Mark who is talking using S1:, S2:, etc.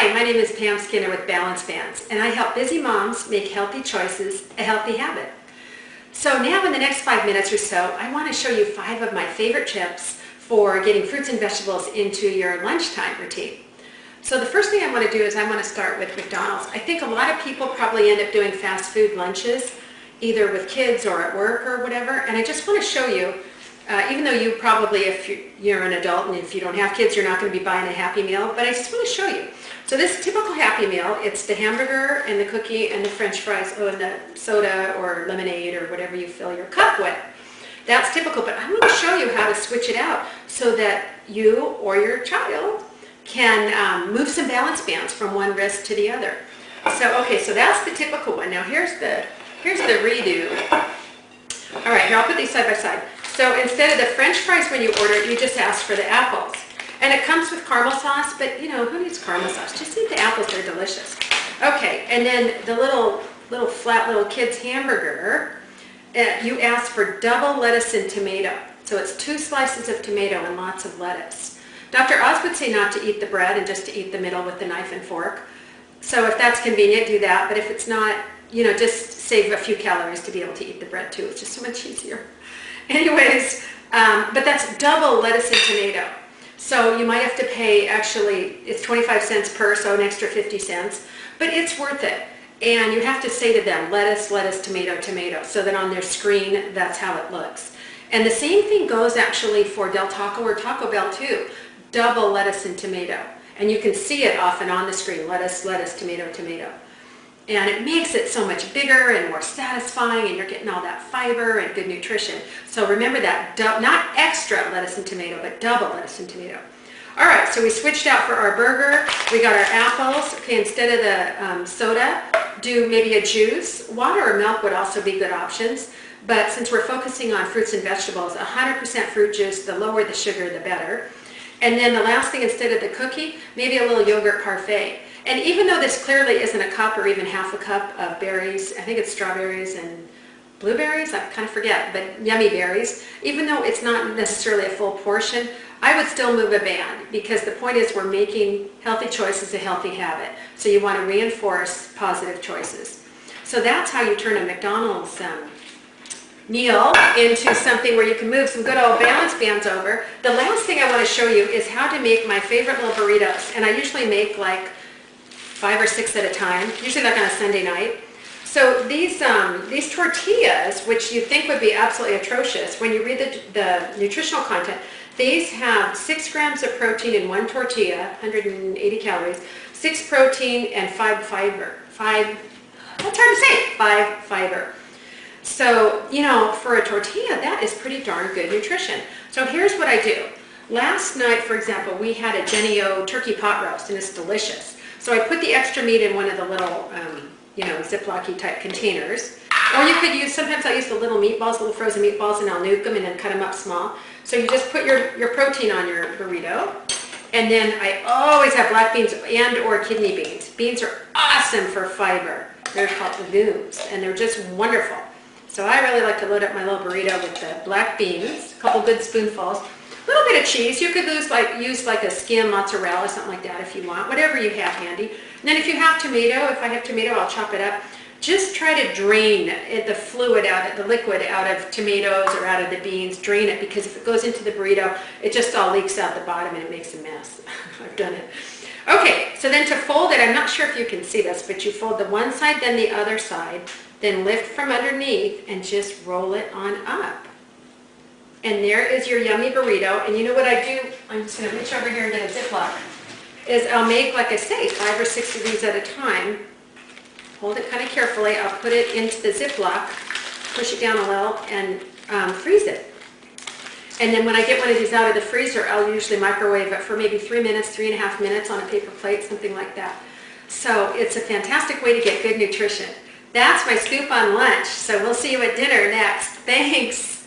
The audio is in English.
S1: Hi, my name is Pam Skinner with Balance Bands, and I help busy moms make healthy choices a healthy habit. So now in the next 5 minutes or so, I want to show you 5 of my favorite tips for getting fruits and vegetables into your lunchtime routine. So the first thing I want to do is I want to start with McDonald's. I think a lot of people probably end up doing fast food lunches, either with kids or at work or whatever, and I just want to show you, even though you probably, if you're an adult and if you don't have kids, you're not going to be buying a Happy Meal, but I just want to show you. So this typical Happy Meal, it's the hamburger and the cookie and the French fries, and the soda or lemonade or whatever you fill your cup with. That's typical, but I'm going to show you how to switch it out so that you or your child can move some balance bands from one wrist to the other. So, okay, so that's the typical one. Now here's the redo. All right, here I'll put these side by side. So instead of the French fries when you order it, you just ask for the apples. And it comes with caramel sauce, but you know, who needs caramel sauce? Just eat the apples, they're delicious. Okay, and then the little flat little kid's hamburger, you ask for double lettuce and tomato. So it's 2 slices of tomato and lots of lettuce. Dr. Oz would say not to eat the bread and just to eat the middle with the knife and fork. So if that's convenient, do that. But if it's not, you know, just save a few calories to be able to eat the bread too. It's just so much easier. Anyways, but that's double lettuce and tomato. So you might have to pay, actually, it's 25 cents per, so an extra 50 cents. But it's worth it. And you have to say to them, lettuce, lettuce, tomato, tomato. So that on their screen, that's how it looks. And the same thing goes actually for Del Taco or Taco Bell too. Double lettuce and tomato. And you can see it often on the screen, lettuce, lettuce, tomato, tomato. And it makes it so much bigger and more satisfying, and you're getting all that fiber and good nutrition. So remember that, not extra lettuce and tomato, but double lettuce and tomato. All right, so we switched out for our burger. We got our apples. Okay, instead of the soda, do maybe a juice. Water or milk would also be good options. But since we're focusing on fruits and vegetables, 100% fruit juice, the lower the sugar, the better. And then the last thing, instead of the cookie, maybe a little yogurt parfait. And even though this clearly isn't a cup or even half a cup of berries, I think it's strawberries and blueberries, I kind of forget, but yummy berries, even though it's not necessarily a full portion, I would still move a band, because the point is we're making healthy choices a healthy habit. So you want to reinforce positive choices. So that's how you turn a McDonald's meal into something where you can move some good old balance bands over. The last thing I want to show you is how to make my favorite little burritos. And I usually make like 5 or 6 at a time, usually like on a Sunday night. So these tortillas, which you think would be absolutely atrocious, when you read the nutritional content, these have 6 grams of protein in 1 tortilla, 180 calories, 6 protein and 5 fiber. 5 fiber. So, you know, for a tortilla, that is pretty darn good nutrition. So here's what I do. Last night, for example, we had a Jennie-O turkey pot roast, and it's delicious. So I put the extra meat in one of the little, you know, Ziploc-y type containers. Or you could use, sometimes I use the little meatballs, little frozen meatballs, and I'll nuke them and then cut them up small. So you just put your protein on your burrito. And then I always have black beans and or kidney beans. Beans are awesome for fiber. They're called legumes, and they're just wonderful. So I really like to load up my little burrito with the black beans, a couple good spoonfuls. A little bit of cheese. You could use like a skim mozzarella, something like that if you want, whatever you have handy. And then if you have tomato, if I have tomato, I'll chop it up. Just try to drain the fluid out, the liquid out of tomatoes or out of the beans. Drain it, because if it goes into the burrito, it just all leaks out the bottom and it makes a mess. I've done it. Okay, so then to fold it, I'm not sure if you can see this, but you fold the one side, then the other side, then lift from underneath and just roll it on up. And there is your yummy burrito. And you know what I do? I'm just going to reach over here and get a Ziploc. Is I'll make, like I say, 5 or 6 of these at a time. Hold it kind of carefully. I'll put it into the Ziploc, push it down a little, and freeze it. And then when I get one of these out of the freezer, I'll usually microwave it for maybe 3 minutes, 3.5 minutes on a paper plate, something like that. So it's a fantastic way to get good nutrition. That's my scoop on lunch. So we'll see you at dinner next. Thanks.